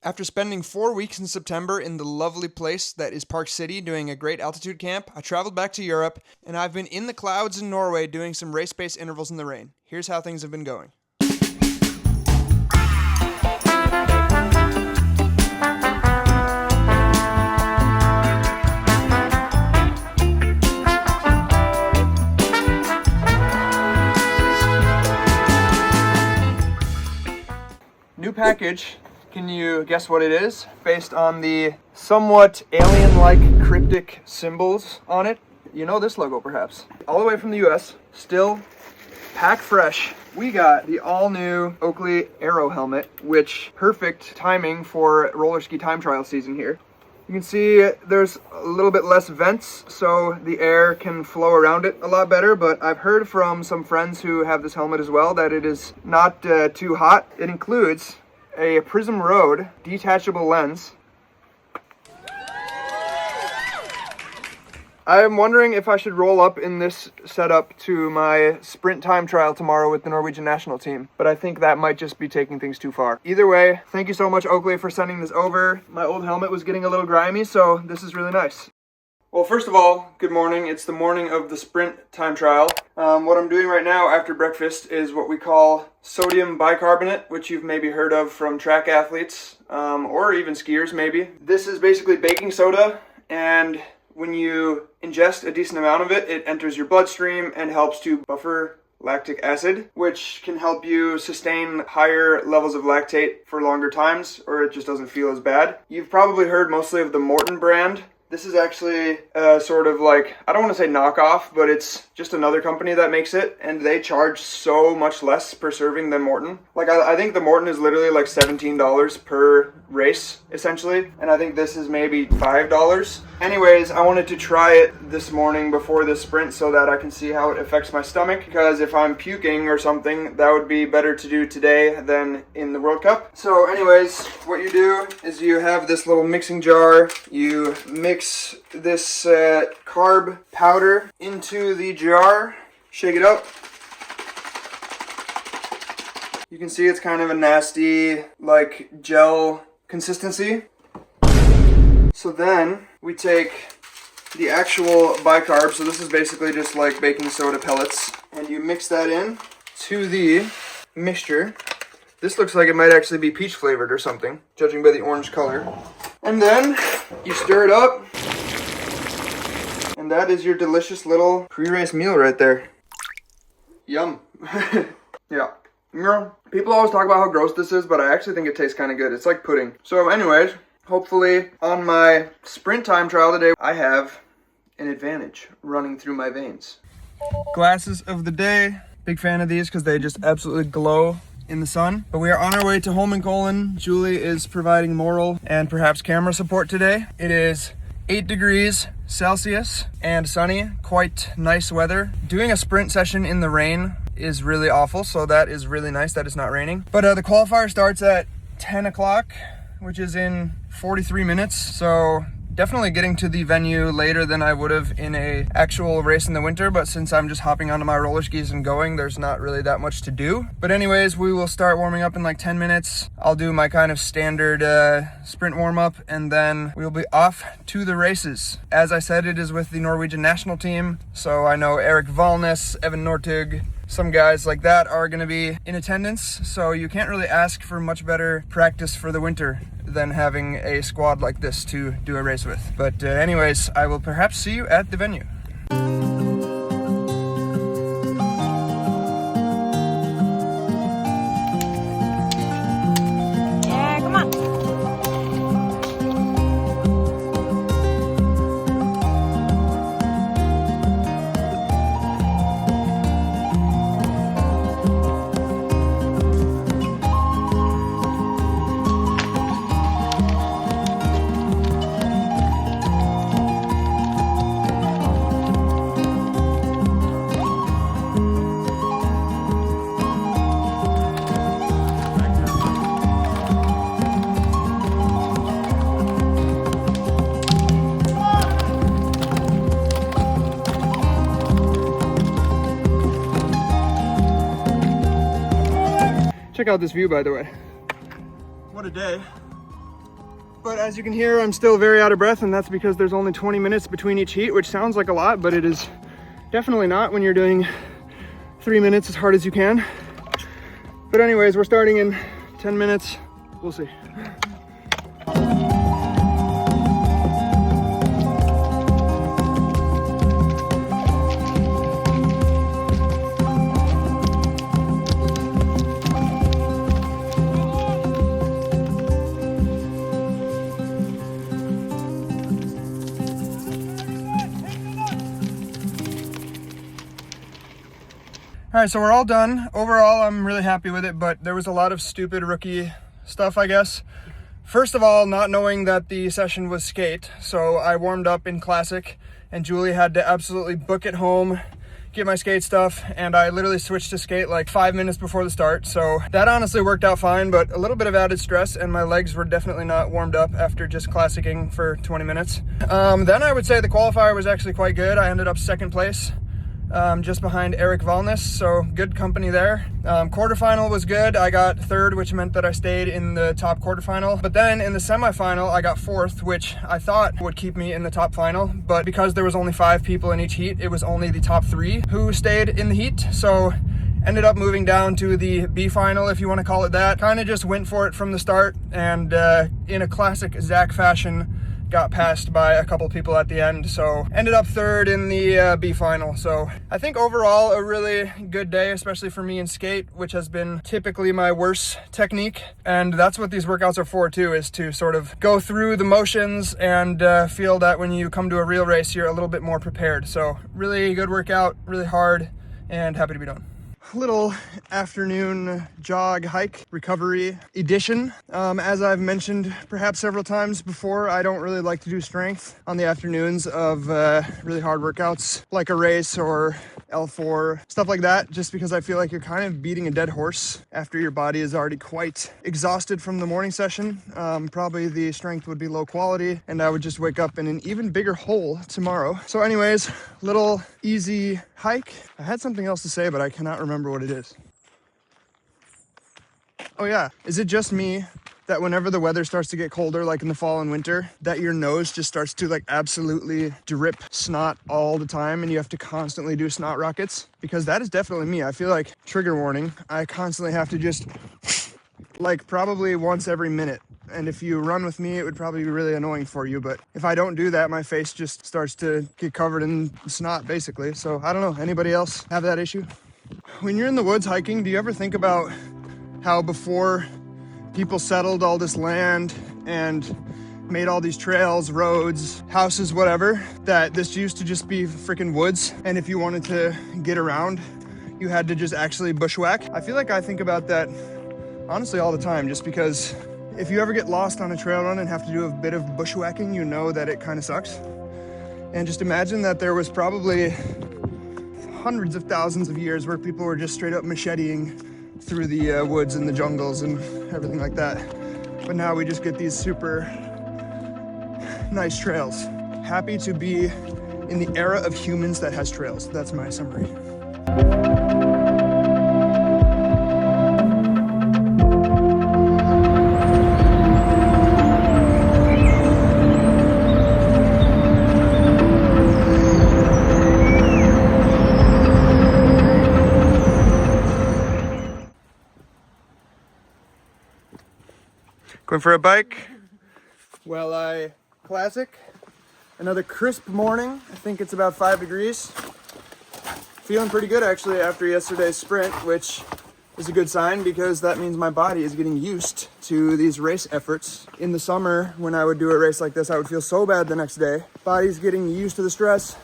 After spending 4 weeks in September in the lovely place that is Park City doing a great altitude camp, I traveled back to Europe, and I've been in the clouds in Norway doing some race-based intervals in the rain. Here's how things have been going. New package. Can you guess what it is? Based on the somewhat alien-like cryptic symbols on it. You know this logo perhaps. All the way from the US, still pack fresh. We got the all-new Oakley Aero helmet, which perfect timing for roller ski time trial season here. You can see there's a little bit less vents, so the air can flow around it a lot better, but I've heard from some friends who have this helmet as well that it is not too hot. It includes a Prism Road detachable lens. I am wondering if I should roll up in this setup to my sprint time trial tomorrow with the Norwegian national team, but I think that might just be taking things too far. Either way, thank you so much, Oakley, for sending this over. My old helmet was getting a little grimy, so this is really nice. Well, first of all, good morning. It's the morning of the sprint time trial. What I'm doing right now after breakfast is what we call sodium bicarbonate, which you've maybe heard of from track athletes, or even skiers maybe. This is basically baking soda, and when you ingest a decent amount of it, it enters your bloodstream and helps to buffer lactic acid, which can help you sustain higher levels of lactate for longer times, or it just doesn't feel as bad. You've probably heard mostly of the Morton brand. This is actually sort of like, I don't want to say knockoff, but it's just another company that makes it, and they charge so much less per serving than Morton. Like, I think the Morton is literally like $17 per race, essentially, and I think this is maybe $5. Anyways, I wanted to try it this morning before this sprint so that I can see how it affects my stomach, because if I'm puking or something, that would be better to do today than in the World Cup. So anyways, what you do is you have this little mixing jar, you mix this carb powder into the jar, shake it up. You can see it's kind of a nasty, like, gel consistency. So then we take the actual bicarb, so this is basically just like baking soda pellets, and you mix that in to the mixture. This looks like it might actually be peach flavored or something, judging by the orange color. And then you stir it up, and that is your delicious little pre-race meal right there. Yum. Yeah. You know, people always talk about how gross this is, but I actually think it tastes kind of good. It's like pudding. So anyways, hopefully on my sprint time trial today, I have an advantage running through my veins. Glasses of the day. Big fan of these because they just absolutely glow in the sun. But we are on our way to Holmenkollen. Julie is providing moral and perhaps camera support today. It is 8 degrees Celsius and sunny, quite nice weather. Doing a sprint session in the rain is really awful, so that is really nice that it's not raining. But the qualifier starts at 10 o'clock, which is in 43 minutes, so definitely getting to the venue later than I would have in a actual race in the winter, but since I'm just hopping onto my roller skis and going, there's not really that much to do. But anyways, we will start warming up in like 10 minutes. I'll do my kind of standard sprint warm-up, and then we'll be off to the races. As I said, it is with the Norwegian national team, so I know Erik Valnes, Northug, some guys like that are going to be in attendance, so you can't really ask for much better practice for the winter than having a squad like this to do a race with. But anyways, I will perhaps see you at the venue. Yeah, come on. Check out this view, by the way. What a day. But as you can hear, I'm still very out of breath, and that's because there's only 20 minutes between each heat, which sounds like a lot, but it is definitely not when you're doing 3 minutes as hard as you can. But anyways, we're starting in 10 minutes. We'll see. All right, so we're all done. Overall, I'm really happy with it, but there was a lot of stupid rookie stuff, I guess. First of all, not knowing that the session was skate, so I warmed up in classic, and Julie had to absolutely book it home, get my skate stuff, and I literally switched to skate like 5 minutes before the start, so that honestly worked out fine, but a little bit of added stress, and my legs were definitely not warmed up after just classicing for 20 minutes. Then I would say the qualifier was actually quite good. I ended up second place. Just behind Erik Valnes, so good company there. Quarterfinal was good. I got third, which meant that I stayed in the top quarterfinal. But then in the semifinal, I got fourth, which I thought would keep me in the top final. But because there was only 5 people in each heat, it was only the top 3 who stayed in the heat. So ended up moving down to the B final, if you want to call it that. Kind of just went for it from the start, and in a classic Zach fashion, got passed by a couple people at the end, so ended up third in the B final. So I think overall a really good day, especially for me in skate, which has been typically my worst technique, and that's what these workouts are for too, is to sort of go through the motions and feel that when you come to a real race you're a little bit more prepared. So really good workout, really hard, and happy to be done. Little afternoon jog hike recovery edition. As I've mentioned perhaps several times before, I don't really like to do strength on the afternoons of really hard workouts like a race or L4, stuff like that, just because I feel like you're kind of beating a dead horse after your body is already quite exhausted from the morning session. Probably the strength would be low quality, and I would just wake up in an even bigger hole tomorrow. So anyways, little easy hike. I had something else to say, but I cannot remember what it is. Oh yeah, is it just me that whenever the weather starts to get colder, like in the fall and winter, that your nose just starts to like absolutely drip snot all the time, and you have to constantly do snot rockets? Because that is definitely me. I feel like, trigger warning, I constantly have to just like probably once every minute. And if you run with me, it would probably be really annoying for you. But if I don't do that, my face just starts to get covered in snot, basically. So I don't know, anybody else have that issue? When you're in the woods hiking, do you ever think about how before people settled all this land and made all these trails, roads, houses, whatever, that this used to just be freaking woods, and if you wanted to get around, you had to just actually bushwhack? I feel like I think about that honestly all the time, just because if you ever get lost on a trail run and have to do a bit of bushwhacking, you know that it kind of sucks. And just imagine that there was probably hundreds of thousands of years where people were just straight up macheting through the woods and the jungles and everything like that. But now we just get these super nice trails. Happy to be in the era of humans that has trails. That's my summary. Going for a bike. Well, classic. Another crisp morning. I think it's about 5 degrees. Feeling pretty good actually after yesterday's sprint, which is a good sign because that means my body is getting used to these race efforts. In the summer, when I would do a race like this, I would feel so bad the next day. Body's getting used to the stress.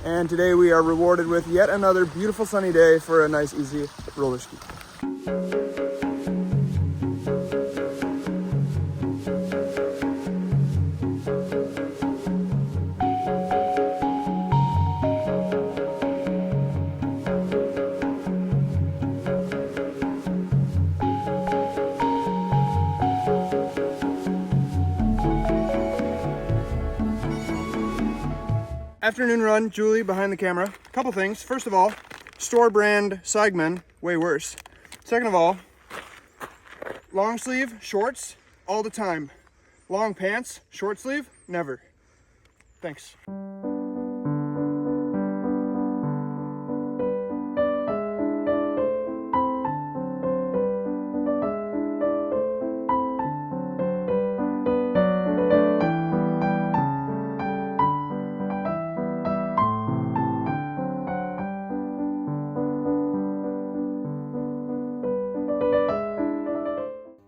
And today we are rewarded with yet another beautiful sunny day for a nice easy roller ski. Afternoon run, Julie behind the camera. Couple things. First of all, store brand Seigman, way worse. Second of all, long sleeve shorts all the time. Long pants, short sleeve, never. Thanks.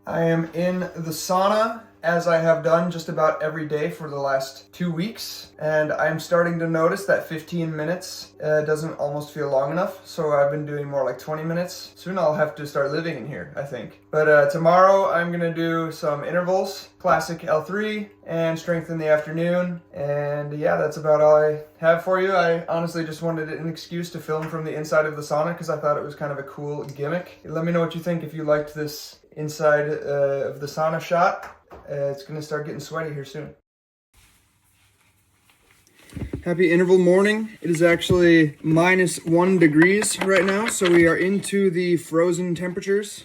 I am in the sauna, as I have done just about every day for the last 2 weeks, and I'm starting to notice that 15 minutes doesn't almost feel long enough, so I've been doing more like 20 minutes. Soon I'll have to start living in here, I think. But tomorrow I'm gonna do some intervals, classic L3, and strength in the afternoon, and yeah, that's about all I have for you. I honestly just wanted an excuse to film from the inside of the sauna because I thought it was kind of a cool gimmick. Let me know what you think if you liked this inside of the sauna shot. It's gonna start getting sweaty here soon. Happy interval morning. It is actually -1 degrees right now, so we are into the frozen temperatures,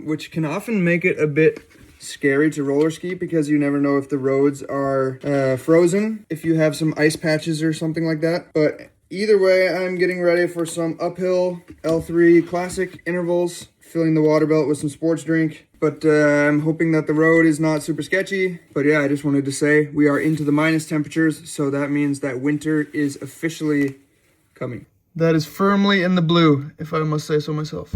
which can often make it a bit scary to roller ski because you never know if the roads are frozen, if you have some ice patches or something like that. But either way, I'm getting ready for some uphill L3 classic intervals, filling the water belt with some sports drink. But I'm hoping that the road is not super sketchy. But yeah, I just wanted to say we are into the minus temperatures, so that means that winter is officially coming. That is firmly in the blue, if I must say so myself.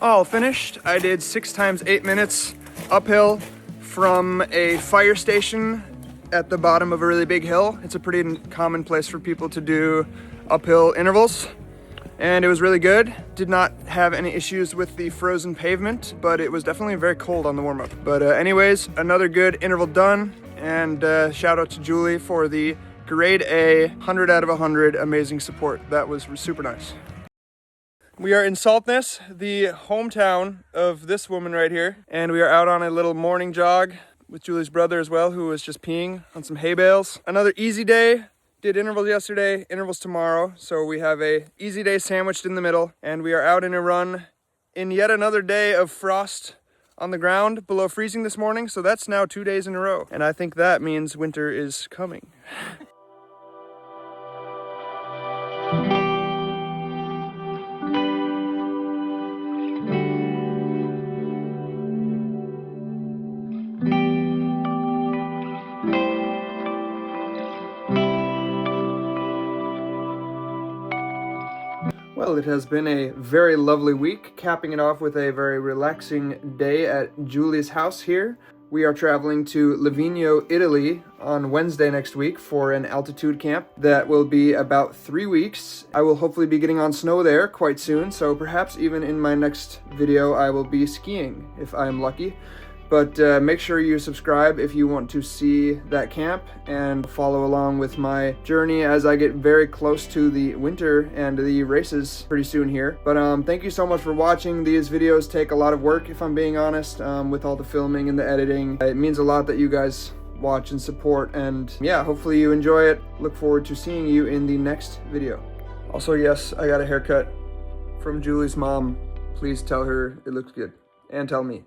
All finished. I did 6 times 8 minutes uphill from a fire station at the bottom of a really big hill. It's a pretty common place for people to do uphill intervals, and it was really good. Did not have any issues with the frozen pavement, but it was definitely very cold on the warm-up. But anyways, another good interval done, and shout out to Julie for the grade A, 100 out of 100, amazing support. That was super nice. We are in Saltness, the hometown of this woman right here, and we are out on a little morning jog with Julie's brother as well, who was just peeing on some hay bales. Another easy day. Did intervals yesterday, intervals tomorrow, so we have a easy day sandwiched in the middle, and we are out in a run in yet another day of frost on the ground below freezing this morning, so that's now 2 days in a row, and I think that means winter is coming. Well, it has been a very lovely week, capping it off with a very relaxing day at Julie's house here. We are traveling to Livigno, Italy on Wednesday next week for an altitude camp that will be about 3 weeks. I will hopefully be getting on snow there quite soon, so perhaps even in my next video I will be skiing if I'm lucky. But make sure you subscribe if you want to see that camp and follow along with my journey as I get very close to the winter and the races pretty soon here. But thank you so much for watching. These videos take a lot of work, if I'm being honest, with all the filming and the editing. It means a lot that you guys watch and support, and yeah, hopefully you enjoy it. Look forward to seeing you in the next video. Also, yes, I got a haircut. From Julie's mom, please tell her it looks good. And tell me.